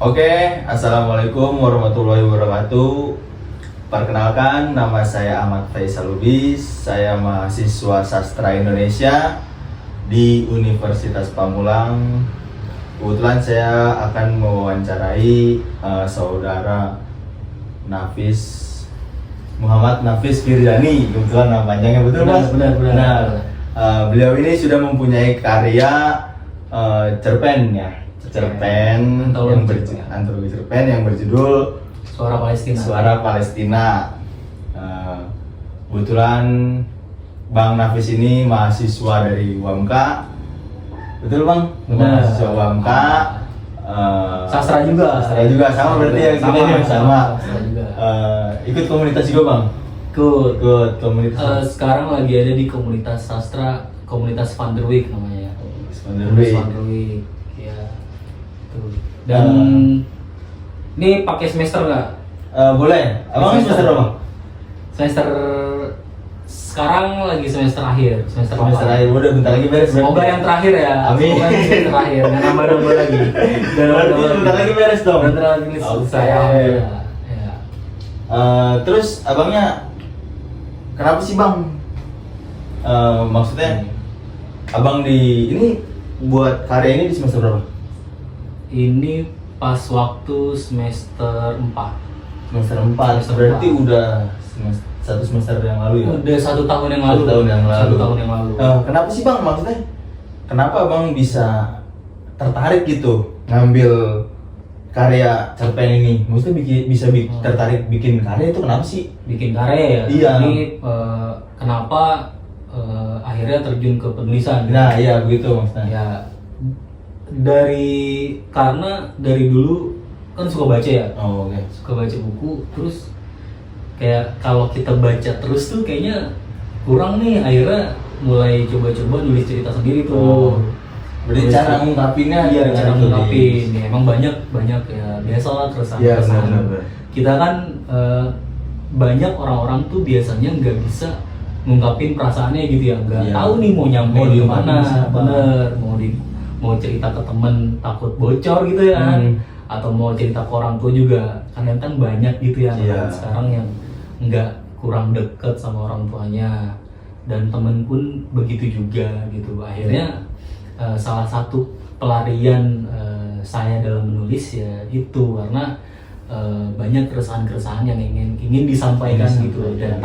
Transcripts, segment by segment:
Oke, Assalamualaikum warahmatullahi wabarakatuh. Perkenalkan, nama saya Ahmad Faisal Lubis. Saya mahasiswa sastra Indonesia di Universitas Pamulang. Kebetulan saya akan mewawancarai saudara Nafis Muhammad Nafis Firdani. Kebetulan nama panjangnya betul, Mas? Benar. Nah, beliau ini sudah mempunyai karya cerpen ya. Cerpen antologi cerpen yang berjudul Suara Palestina. Kebetulan Bang Nafis ini mahasiswa dari UAMKA. Betul, Bang? Mahasiswa UAMKA. Sastra juga sama berarti ya, kita ini sama. Ikut komunitas juga, Bang? Ikut komunitas. Sekarang lagi ada di komunitas sastra, komunitas Van der Wijk namanya. Van der Wijk. Ya. Tuh. Dan ini pakai semester nggak? Boleh. Abang semester berapa? Semester sekarang lagi semester akhir. Semester akhir. Udah bentar lagi beres. Semoga yang terakhir ya. Amin. Semoga yang terakhir. Nggak nambah lagi. Bentar lagi beres dong. Bentar lagi selesai. Ya. Terus abangnya kenapa sih, Bang? Maksudnya abang ini buat karya ini di semester berapa? Ini pas waktu semester 4. Semester 4. Berarti udah satu semester yang lalu ya? Udah 1 tahun yang lalu. 1 tahun yang lalu. yang lalu. Kenapa sih, Bang? Maksudnya kenapa abang bisa tertarik gitu ngambil karya cerpen ini? Maksudnya bisa tertarik bikin karya itu kenapa sih? Bikin karya ya? Iya. Ini kenapa akhirnya terjun ke penulisan? Nah, iya begitu maksudnya. Ya, karena dari dulu kan suka baca ya. Oh, oke. Suka baca buku, terus kayak kalau kita baca terus tuh kayaknya kurang nih, akhirnya mulai coba-coba nulis cerita sendiri tuh. Berarti cara ngungkapinnya? Iya, cara ngungkapin. Ya, emang banyak ya, biasalah keresahan-keresahan. Benar. Kita kan banyak orang-orang tuh biasanya nggak bisa ngungkapin perasaannya gitu ya, nggak tahu nih mau nyampein kemana. Bener, mau cerita ke temen takut bocor gitu ya kan, atau mau cerita ke orang tua juga, kadang kan banyak gitu ya anak sekarang yang kurang deket sama orang tuanya, dan temen pun begitu juga gitu. Akhirnya salah satu pelarian saya dalam menulis ya itu, karena banyak keresahan-keresahan yang ingin disampaikan gitu, dan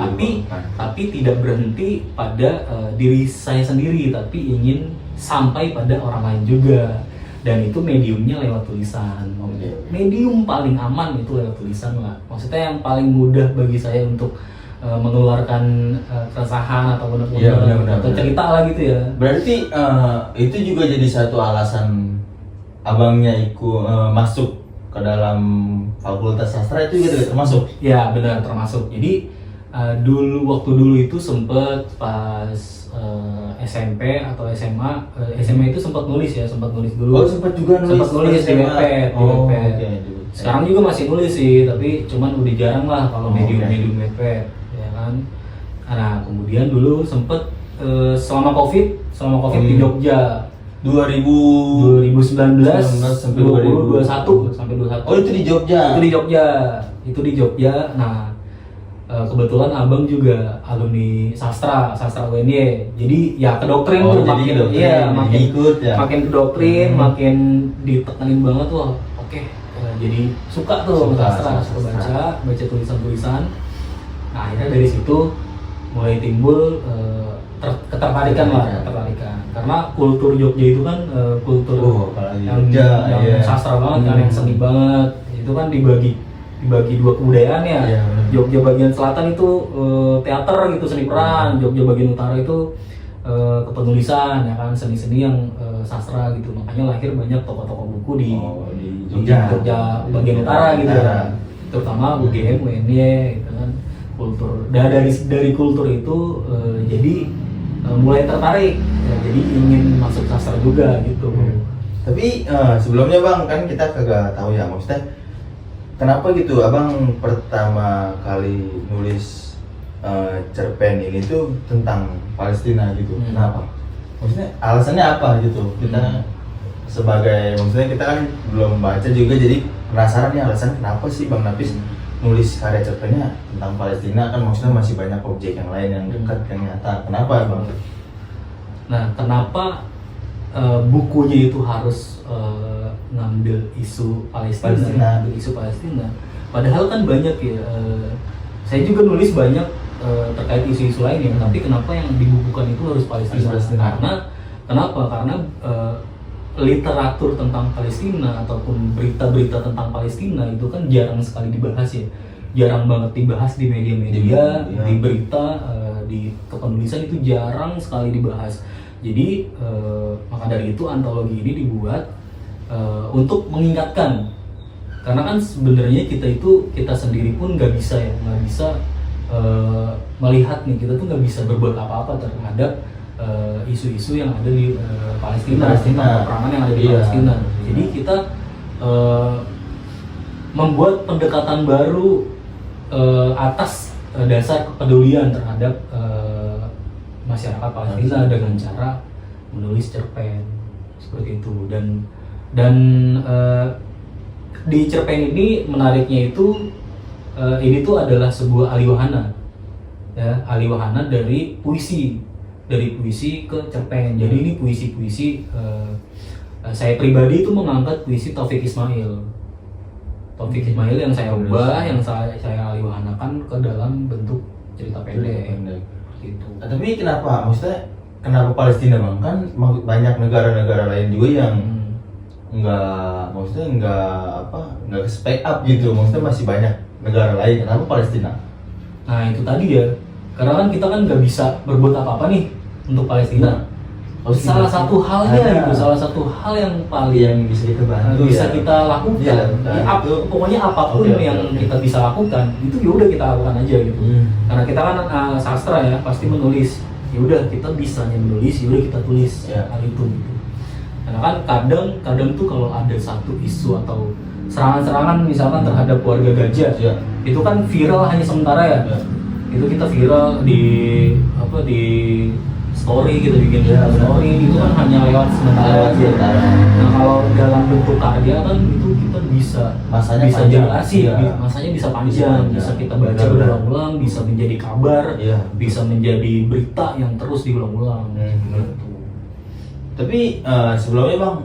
tapi tidak berhenti pada diri saya sendiri, tapi ingin sampai pada orang lain juga, dan itu mediumnya lewat tulisan. Medium paling aman itu lewat tulisan lah, maksudnya yang paling mudah bagi saya untuk menularkan keresahan atau atau cerita lah gitu ya. Berarti itu juga jadi satu alasan abangnya masuk ke dalam fakultas sastra itu juga termasuk? Ya benar, termasuk. Jadi waktu dulu itu sempet pas SMP atau SMA, SMA itu sempat nulis dulu. Oh, sempat juga nulis. Sempat nulis di Wattpad. Okay. Sekarang juga masih nulis sih, tapi cuman udah jarang lah kalau medium Wattpad, ya kan. Nah, kemudian dulu sempet selama Covid di Jogja. 2019 sampai 2021. Oh, itu di Jogja. Itu di Jogja. Nah, kebetulan abang juga alumni sastra UNY. Jadi ya kedoktrin tuh makin kedoktrin, makin ditekenin banget tuh. Oke, jadi suka tuh sastra, suka baca tulisan-tulisan. Nah, akhirnya dari situ mulai timbul ketertarikan. Karena kultur Jogja itu kan kultur yang sastra banget kan, yang seni banget. Itu kan dibagi dua kebudayaan ya. Jogja bagian selatan itu teater gitu, seni peran. Jogja bagian utara itu kepenulisan ya kan, seni-seni yang sastra gitu. Makanya lahir banyak tokoh-tokoh buku di Jogja bagian utara gitu ya. Terutama UGM, UNY gitu kan. Kultur. Dari kultur itu jadi mulai tertarik ya, jadi ingin masuk sastra juga gitu. Tapi sebelumnya, Bang, kan kita kagak tahu ya, maksudnya kenapa gitu abang pertama kali nulis cerpen ini tuh tentang Palestina gitu? Kenapa? Maksudnya alasannya apa gitu? Kita sebagai, maksudnya kita kan belum baca juga, jadi penasaran nih alasan kenapa sih Bang Nafis nulis karya cerpennya tentang Palestina, kan maksudnya masih banyak objek yang lain yang dekat yang nyata. Kenapa Bang? Nah, kenapa bukunya itu harus ngambil isu Palestina, ngambil isu Palestina? Padahal kan banyak ya. Saya juga nulis banyak terkait isu-isu lain ya. Tapi kenapa yang dibukukan itu harus Palestina? Karena literatur tentang Palestina ataupun berita-berita tentang Palestina itu kan jarang sekali dibahas ya. Jarang banget dibahas di media-media, di berita, di kepenulisan itu jarang sekali dibahas. Jadi maka dari itu antologi ini dibuat untuk mengingatkan, karena kan sebenarnya kita sendiri pun nggak bisa melihat nih, kita tuh nggak bisa berbuat apa-apa terhadap isu-isu yang ada di Palestina, peperangan yang ada di Palestina. Jadi kita membuat pendekatan baru atas dasar kepedulian terhadap masyarakat Palestina dengan cara menulis cerpen seperti itu. Dan di cerpen ini menariknya itu ini tuh adalah sebuah aliwahana, ya, aliwahana dari puisi ke cerpen. Jadi ini puisi-puisi saya pribadi itu mengangkat puisi Taufik Ismail yang saya ubah, yang saya aliwahanakan ke dalam bentuk cerita pendek. Gitu. Tapi kenapa Palestina Bang? Kan banyak negara-negara lain juga yang nggak speak up gitu. Maksudnya masih banyak negara lain. Kenapa Palestina? Nah itu tadi ya, karena kan kita kan nggak bisa berbuat apa-apa nih untuk Palestina. Salah satu hal yang paling bisa kita bantu, kita lakukan, pokoknya apapun yang kita bisa lakukan itu ya udah kita lakukan aja gitu. Karena kita kan sastra ya, pasti menulis. Ya udah kita bisanya menulis, ya udah kita tulis hal itu gitu. Karena kan kadang tuh kalau ada satu isu atau serangan-serangan misalkan terhadap keluarga gajah, itu kan viral hanya sementara ya. Itu kita viral di story, kita bikin story itu kan hanya lewat sementara aja. Nah kalau dalam bentuk karya kan itu kita bisa jelasin, masanya bisa panjang, bisa kita baca berulang-ulang, bisa menjadi kabar, bisa menjadi berita yang terus diulang-ulang. Tapi sebelumnya Bang,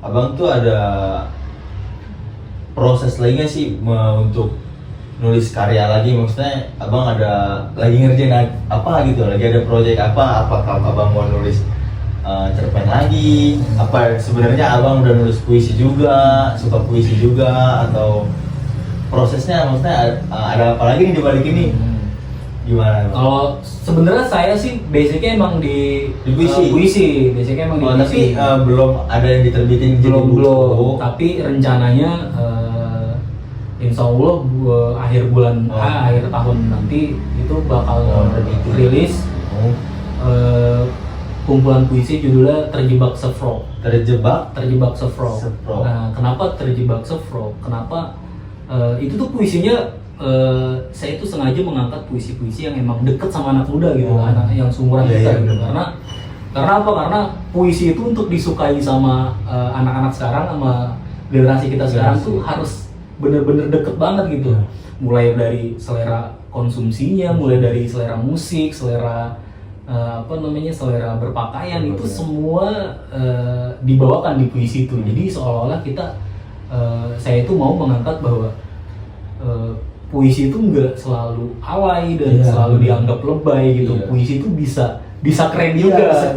Abang tuh ada proses lagi nggak sih untuk nulis karya lagi? Maksudnya Abang ada lagi ngerjain apa gitu, lagi ada proyek apakah Abang mau nulis cerpen lagi, apa sebenarnya Abang udah nulis puisi juga, suka puisi juga, atau prosesnya maksudnya ada apa lagi nih di balik ini? Gimana? Kalau sebenarnya saya sih basicnya emang di puisi, basicnya emang di puisi. Tapi belum ada yang diterbitin belum, tapi rencananya Insya Allah akhir tahun nanti itu bakal rilis kumpulan puisi judulnya Terjebak Sefrog. Terjebak Sefrog. Nah, kenapa Terjebak Sefrog? Kenapa itu tuh puisinya saya itu sengaja mengangkat puisi-puisi yang emang deket sama anak muda gitu, anak yang seumuran kita gitu. Karena apa? Karena puisi itu untuk disukai sama anak-anak sekarang, sama generasi kita sekarang tuh harus bener-bener deket banget gitu. Mulai dari selera konsumsinya, mulai dari selera musik, selera selera berpakaian, itu semua dibawakan di puisi itu. Jadi seolah-olah saya itu mau mengangkat bahwa puisi itu nggak selalu alay dan selalu dianggap lebay gitu. Puisi itu bisa keren juga, bisa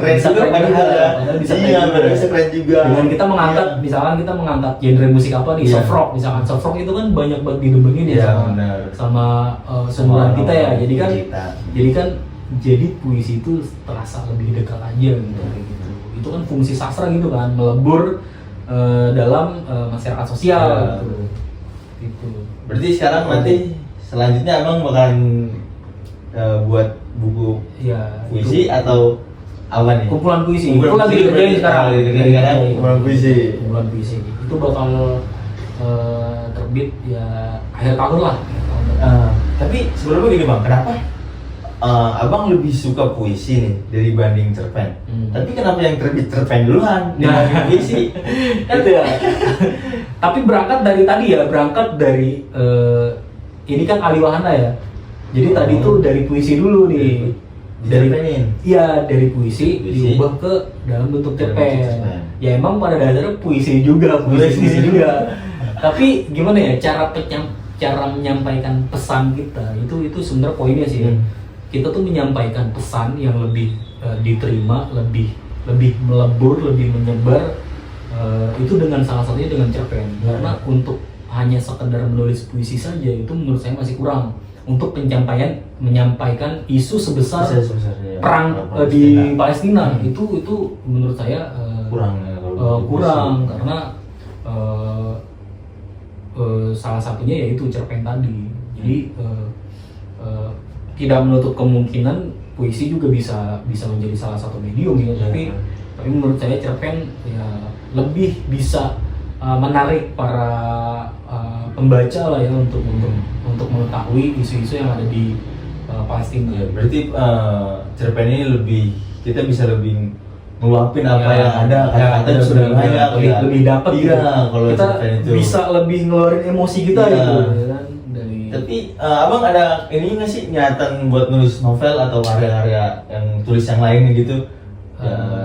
keren juga. Dengan kita mengangkat, misalkan kita mengangkat genre musik apa nih, soft rock misalkan. Soft rock itu kan banyak banget didemengin sama seumuran kita ya. Jadi puisi itu terasa lebih dekat aja gitu. Itu kan fungsi sastra gitu kan, melebur dalam masyarakat sosial gitu. Berarti sekarang nanti selanjutnya Abang bakalan buat buku puisi atau apa nih? Kumpulan puisi. Itu lagi dikerjain sekarang. Kumpulan puisi. Itu bakal terbit ya akhir tahun lah. Tapi sebelumnya gini Bang, kenapa Abang lebih suka puisi nih dibanding cerpen? Tapi kenapa yang terbit cerpen duluan dibanding puisi? Itu ya. Tapi berangkat dari tadi ya, berangkat dari ini kan Ali Wahana ya. Jadi tadi tuh dari puisi dulu nih. Dari puisi diubah ke dalam bentuk cerpen. Ya emang pada dasarnya puisi juga. Tapi gimana ya cara menyampaikan pesan kita itu sebenarnya poinnya sih. Kita tuh menyampaikan pesan yang lebih diterima, lebih melebur, lebih menyebar. Itu dengan salah satunya dengan cerpen. Karena untuk hanya sekedar menulis puisi saja itu menurut saya masih kurang untuk menyampaikan isu sebesar perang di Palestina. Itu menurut saya kurang karena salah satunya yaitu cerpen tadi. Jadi tidak menutup kemungkinan puisi juga bisa menjadi salah satu medium ya. Tapi menurut saya cerpen ya lebih bisa menarik para pembaca lah ya untuk mengetahui isu-isu yang ada di Palestina. Ya, berarti cerpen ini kita bisa lebih ngeluapin apa yang ada, kata-kata sudah banyak, lebih dapat. Iya, kalau kita itu bisa lebih ngeluarin emosi kita gitu. Kan? Tapi abang ada ini nggak sih niatan buat nulis novel atau karya-karya yang tulis yang lain gitu?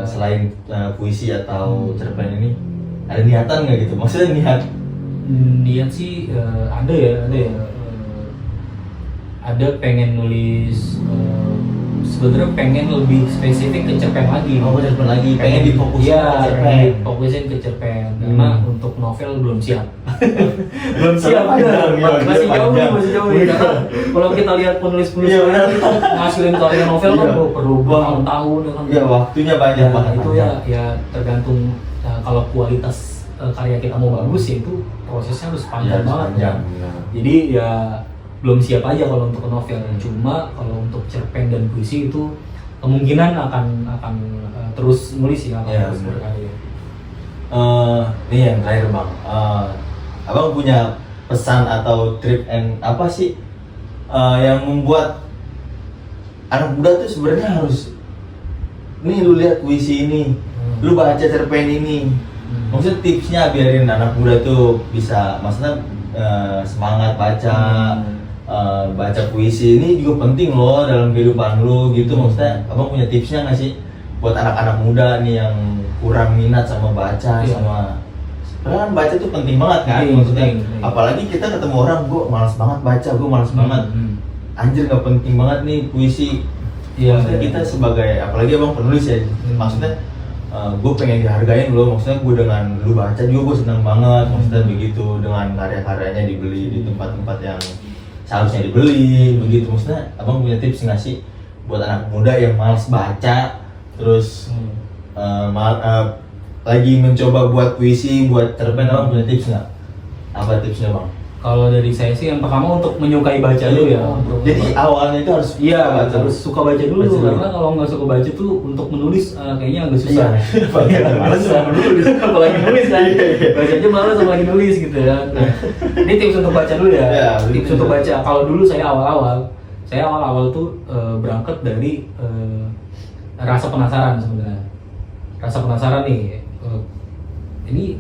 Selain puisi atau cerpen ini, ada niatan nggak gitu? Maksudnya niat sih ada ya. Ada pengen nulis, sebenarnya pengen lebih spesifik ke cerpen lagi. Cerpen lagi, pengen difokusin ke cerpen. Karena untuk novel belum siap. Masih jauh nih. Karena kalau kita lihat penulis ngasilin karya novel kan perlu bertahun-tahun kan. Iya, waktunya banyak banget. Itu ya tergantung kalau kualitas karya kita mau bagus ya itu prosesnya harus panjang banget. Jadi ya belum siap aja kalau untuk novel. Cuma kalau untuk cerpen dan puisi itu kemungkinan akan terus nulis ya, terus berkarya. Ini yang terakhir bang, abang punya pesan atau trik apa sih yang membuat anak muda tuh sebenarnya harus nih lu lihat puisi ini, lu baca cerpen ini. Maksudnya tipsnya biarin anak muda tuh bisa, maksudnya semangat baca. Baca puisi ini juga penting loh dalam kehidupan lu gitu. Maksudnya abang punya tipsnya nggak sih buat anak-anak muda nih yang kurang minat sama baca sama kan baca tuh penting banget kan maksudnya apalagi kita ketemu orang gue malas banget baca, gue malas banget anjir gak penting banget nih puisi. Maksudnya kita sebagai apalagi abang penulis ya maksudnya gue pengen dihargain loh, maksudnya gue dengan lu baca juga gue seneng banget maksudnya begitu, dengan karya-karyanya dibeli di tempat-tempat yang seharusnya dibeli begitu. Maksudnya abang punya tips nggak sih buat anak muda yang malas baca terus lagi mencoba buat puisi, buat cerpen, abang punya tips nggak? Apa tipsnya bang? Kalau dari saya sih yang pertama untuk menyukai baca dulu ya. Jadi awalnya itu harus harus suka baca dulu. Karena kalau nggak suka baca tuh untuk menulis kayaknya agak susah. Malas sama menulis, apalagi nulis kan. Baca aja malas apalagi nulis gitu ya. Nah, ini tips untuk baca dulu ya. Tips untuk baca. Kalau dulu saya awal-awal tuh berangkat dari rasa penasaran sebenarnya. Rasa penasaran nih. Ini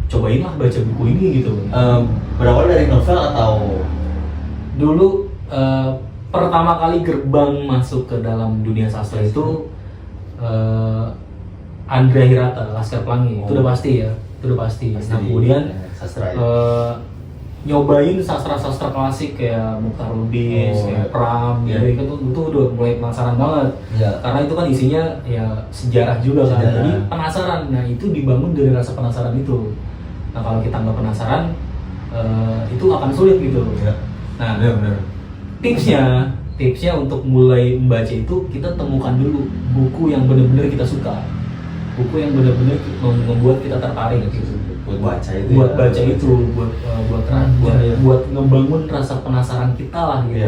cobainlah baca buku ini gitu. Berawal dari novel atau? Dulu pertama kali gerbang masuk ke dalam dunia sastra itu Andrea Hirata, Laskar Pelangi. Itu udah pasti ya, Nah kemudian nyobain sastra-sastra klasik kayak Mukhtar Lubis, kayak Pram, itu udah mulai penasaran banget. Karena itu kan isinya ya sejarah juga kan, jadi penasaran. Nah itu dibangun dari rasa penasaran itu. Nah kalau kita nggak penasaran, itu akan sulit gitu. Nah tipsnya untuk mulai membaca itu kita temukan dulu buku yang benar-benar kita suka, buku yang benar-benar membuat kita tertarik gitu. Buat baca itu, buat ngebangun rasa penasaran kita lah gitu.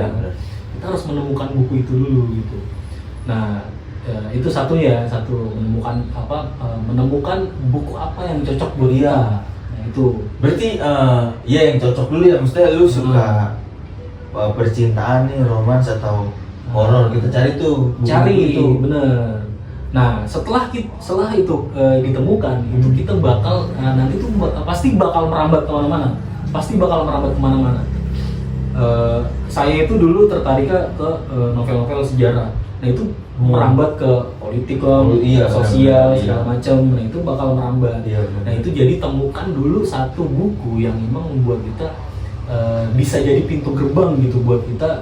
Kita harus menemukan buku itu dulu gitu. Nah itu satu menemukan buku apa yang cocok buat kita. Nah itu berarti yang cocok dulu ya, maksudnya lu suka percintaan nih, romans atau horor, kita cari tuh buku cari itu. Bener. Nah setelah itu ditemukan, itu kita bakal nanti tuh pasti bakal merambat kemana-mana, saya itu dulu tertarik ke novel-novel sejarah. Nah itu merambat ke politik, sosial, segala macam. Nah itu bakal merambat. Nah itu jadi temukan dulu satu buku yang memang membuat kita bisa jadi pintu gerbang gitu buat kita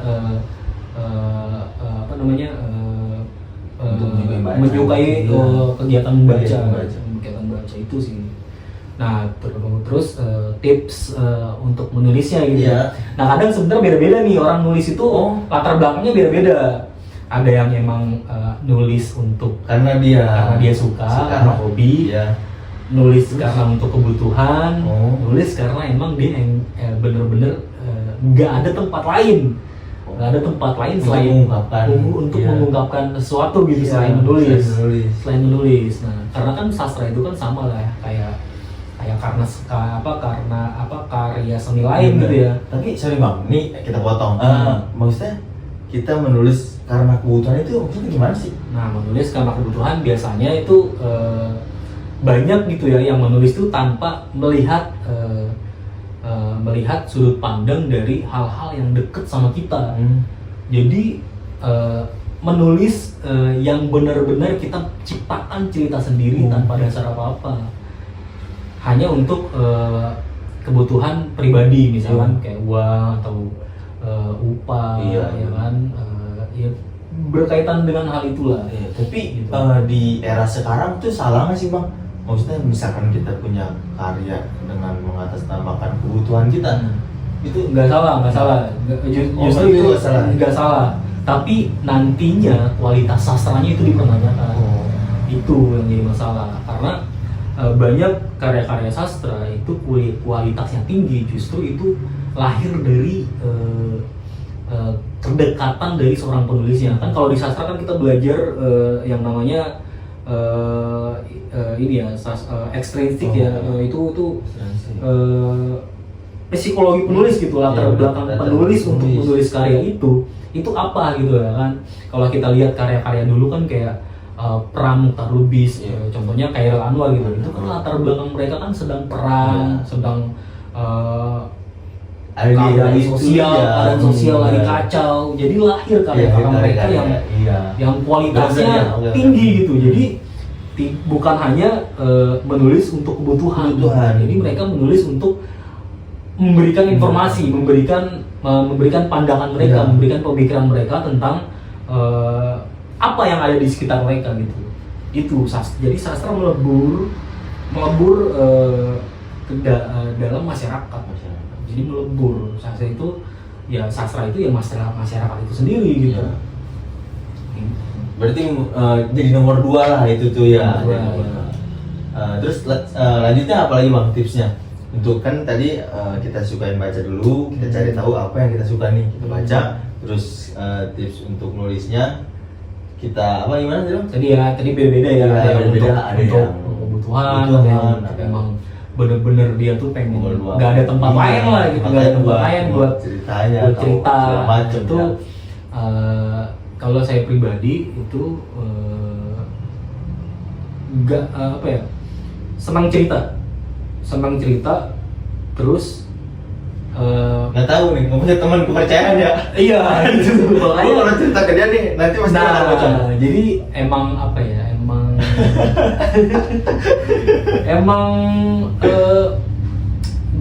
menyukai kegiatan membaca. Kegiatan membaca itu sih. Nah terus tips untuk menulisnya gitu. Nah kadang sebenarnya beda-beda nih orang nulis itu latar belakangnya beda-beda. Ada yang emang nulis untuk karena dia suka karena hobi, nulis karena untuk kebutuhan, nulis karena emang dia bener-bener nggak ada tempat lain selain untuk mengungkapkan sesuatu gitu, selain menulis. Nah karena kan sastra itu kan sama lah ya, kayak karya seni lain gitu ya. Tapi sorry bang, ini kita potong. Maksudnya kita menulis karena kebutuhan itu maksudnya gimana sih? Nah menulis karena kebutuhan biasanya itu banyak gitu ya yang menulis itu tanpa melihat sudut pandang dari hal-hal yang deket sama kita. Jadi menulis yang benar-benar kita ciptakan cerita sendiri tanpa dasar apa-apa, hanya untuk kebutuhan pribadi, misalkan kayak uang atau upah, ya kan, ya berkaitan dengan hal itulah. Tapi gitu. Di era sekarang tuh salah nggak sih bang? Maksudnya misalkan kita punya karya dengan mengatasnamakan kebutuhan kita, itu nggak salah. Justru itu nggak salah. Tapi nantinya kualitas sastranya itu dipertanyakan. Itu yang jadi masalah, karena banyak karya-karya sastra itu kualitasnya tinggi, justru itu lahir dari kedekatan dari seorang penulisnya. Kan kalau di sastra kan kita belajar yang namanya ekstrinsik itu psikologi penulis gitu, latar belakang penulis untuk menulis karya itu apa gitu ya kan. Kalau kita lihat karya-karya dulu kan kayak Pram Mukhtar Lubis, contohnya Chairil Anwar gitu, itu kan latar belakang mereka kan sedang perang, sedang keadaan sosial lagi kacau, jadi lahir karya-karya mereka yang kualitasnya tinggi gitu. Jadi bukan hanya menulis untuk kebutuhan, jadi mereka menulis untuk memberikan informasi, memberikan pandangan mereka, memberikan pemikiran mereka tentang apa yang ada di sekitar mereka gitu. Itu jadi sastra melebur dalam masyarakat. Jadi melebur sastra itu ya masyarakat itu sendiri gitu. Berarti jadi nomor 2 lah itu tuh ya. Terus lanjutnya apa lagi bang tipsnya? Untuk kan tadi kita sukain baca dulu, kita cari tahu apa yang kita suka nih, kita baca. Terus tips untuk nulisnya kita apa gimana sih? Tadi beda-beda ya. Ada yang kebutuhan, ada yang emang bener-bener dia tuh pengen nggak ada tempat lain lah gitu, nggak ada tempat lain buat cerita itu. Kalau saya pribadi itu nggak senang cerita terus nggak tahu nih, nggak punya teman kepercayaan ya. Iya itu kalau cerita ke dia nih nanti pasti akan bocor. Jadi emang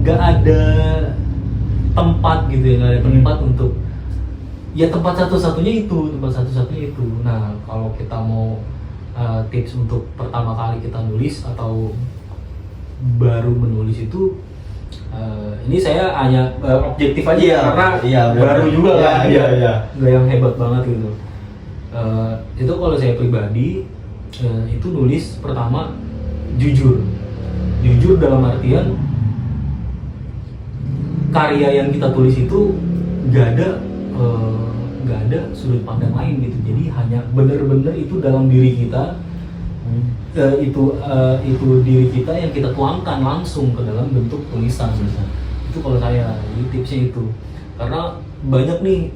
nggak ada tempat gitu ya, nggak ada tempat untuk tempat satu-satunya itu. Nah kalau kita mau tips untuk pertama kali kita nulis atau baru menulis itu, ini saya hanya objektif aja karena baru juga kan, nggak yang hebat banget gitu. Itu kalau saya pribadi itu nulis pertama jujur dalam artian karya yang kita tulis itu nggak ada sudut pandang lain gitu. Jadi hanya benar-benar itu dalam diri kita, itu diri kita yang kita tuangkan langsung ke dalam bentuk tulisan. Itu kalau saya, jadi tipsnya itu. Karena banyak nih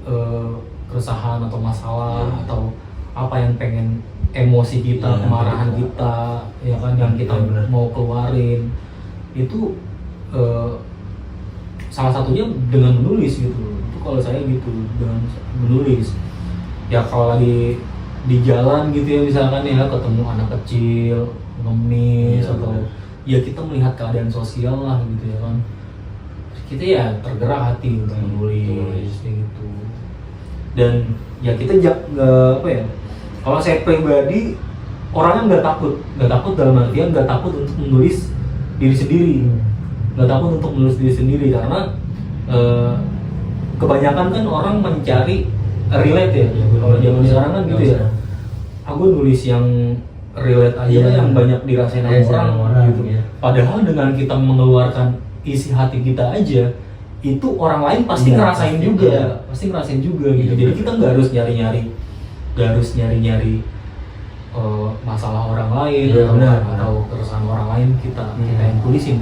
keresahan atau masalah atau apa yang pengen emosi kita, Iya, kemarahan betul. kita, ya kan, yang kita Iya, benar. mau keluarin itu salah satunya dengan menulis gitu. Itu kalau saya gitu, dengan menulis. Ya kalau lagi di jalan gitu ya, misalkan ya ketemu anak kecil ngemis Iya, atau benar. ya kita melihat keadaan sosial lah gitu ya kan, kita ya tergerak hati untuk menulis kayak gitu. Dan ya kita nggak apa ya, kalau saya pribadi orangnya nggak takut dalam artian nggak takut untuk menulis diri sendiri, nggak takut untuk menulis diri sendiri karena kebanyakan kan orang mencari relate ya. Kalau zaman sekarang kan gitu ya, aku nulis yang relate aja Iya. yang banyak dirasain Iya, sama sama orang orang, gitu. iya. Padahal dengan kita mengeluarkan isi hati kita aja, itu orang lain pasti Iya, ngerasain pasti, juga, iya. pasti ngerasain juga gitu. Iya, Jadi betul. kita nggak harus nyari-nyari masalah orang lain Iya, benar. atau keresahan orang lain kita Hmm. yang tulisin.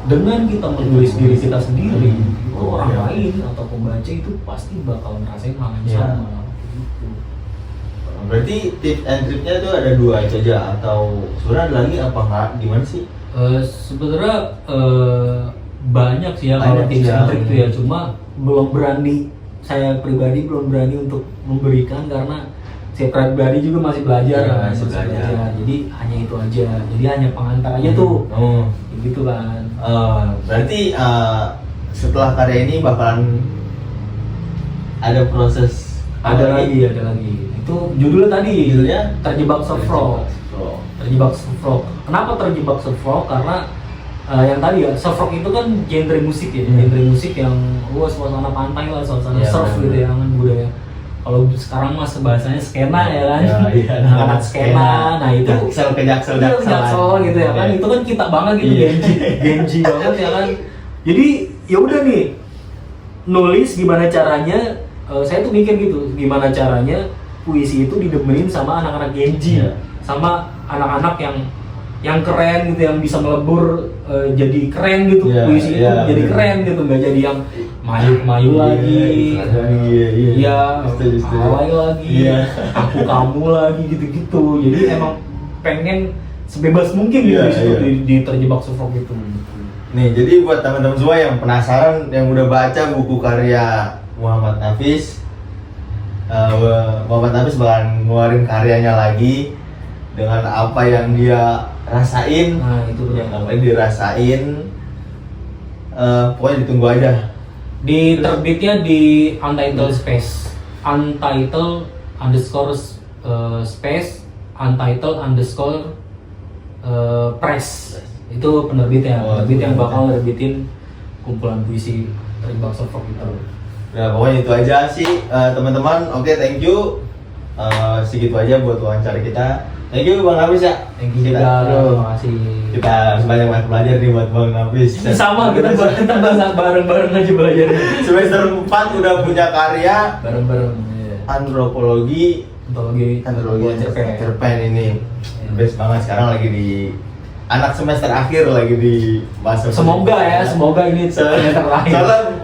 Dengan kita menulis diri kita sendiri, itu orang Iya. lain atau pembaca itu pasti bakal ngerasain hal yang Iya. sama. Gitu. Berarti tips and triknya tuh ada 2 itu aja atau sebenarnya ada lagi apa nggak? Gimana sih? Sebenarnya banyak sih ya kalau Banyak tips ya. and trik itu ya, cuma belum berani, saya pribadi belum berani untuk memberikan karena saya pribadi juga masih belajar, Iya, kan, masih belajar. Jadi hanya itu aja, jadi hanya pengantar aja tuh, Oh. kayak gitu kan. Berarti setelah karya ini bakalan ada proses Ada lagi. Itu judulnya tadi, Judulnya? Terjebak Surf Rock. Terjebak surf rock. Kenapa terjebak surf rock? Karena yang tadi ya, surf rock itu kan genre musik ya, genre musik yang suasana pantai lah, suasana Iya, surf benar. gitu ya kan, budaya. Kalau sekarang mas bahasanya skena ya kan, Iya, anak skena. Nah itu Jaksel gitu ya kan, itu kan kita banget gitu, Iya. Genji banget ya kan. Jadi ya udah nih, nulis gimana caranya, saya tuh mikir gitu, gimana caranya puisi itu didemenin sama anak-anak Genji, Iya. sama anak-anak yang keren gitu, yang bisa melebur jadi keren gitu, Iya, puisi itu iya, jadi bener. keren gitu, nggak jadi yang mayu-mayu lagi, Iya. Setuju. alay lagi, Iya. aku kamu lagi gitu-gitu. Jadi emang pengen sebebas mungkin gitu Iya, di situ, iya. di terjebak surf gitu. Nih, jadi buat teman-teman semua yang penasaran, yang udah baca buku karya Muhammad Nafis, Muhammad Nafis bakalan ngeluarin karyanya lagi dengan apa yang dia rasain, Nah itu yang benar. apa yang dirasain. Pokoknya ditunggu aja. Di terbitnya di Untitled Space, Untitled underscore space, Untitled underscore press. Itu penerbitnya, Oh, penerbit yang penerbit. bakal nerbitin kumpulan puisi Terjebak Surf Rock itu. Nah, pokoknya itu aja sih teman-teman. Oke, thank you. Segitu aja buat wawancara kita. Thank you Bang Nafis ya. Thank you Kita- juga, terima kasih. Kita banyak belajar nih buat Bang Nafis. Sama kita bareng-bareng aja belajar. Semester 4 udah punya karya Bareng-bareng. Iya. antropologi Antropologi cerpen. cerpen ini. Iya. Best banget, sekarang lagi di anak semester akhir, lagi di masa Semoga ya, semoga ini semester terakhir.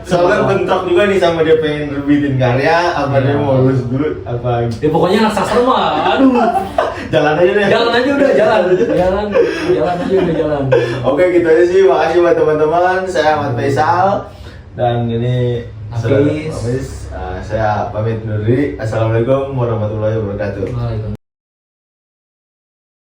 soalnya bentrok juga nih sama dia pengen terbitin karya apa Iya. dia mau lulus dulu apa Ya pokoknya anak sastra mah, aduh. jalan aja deh. Jalan aja udah, jalan aja udah jalan. Oke, gitu aja sih. Makasih buat teman-teman. Saya Ahmad Faisal dan ini Nafis. Saya pamit undur diri. Assalamualaikum warahmatullahi wabarakatuh. Waalaikumsalam.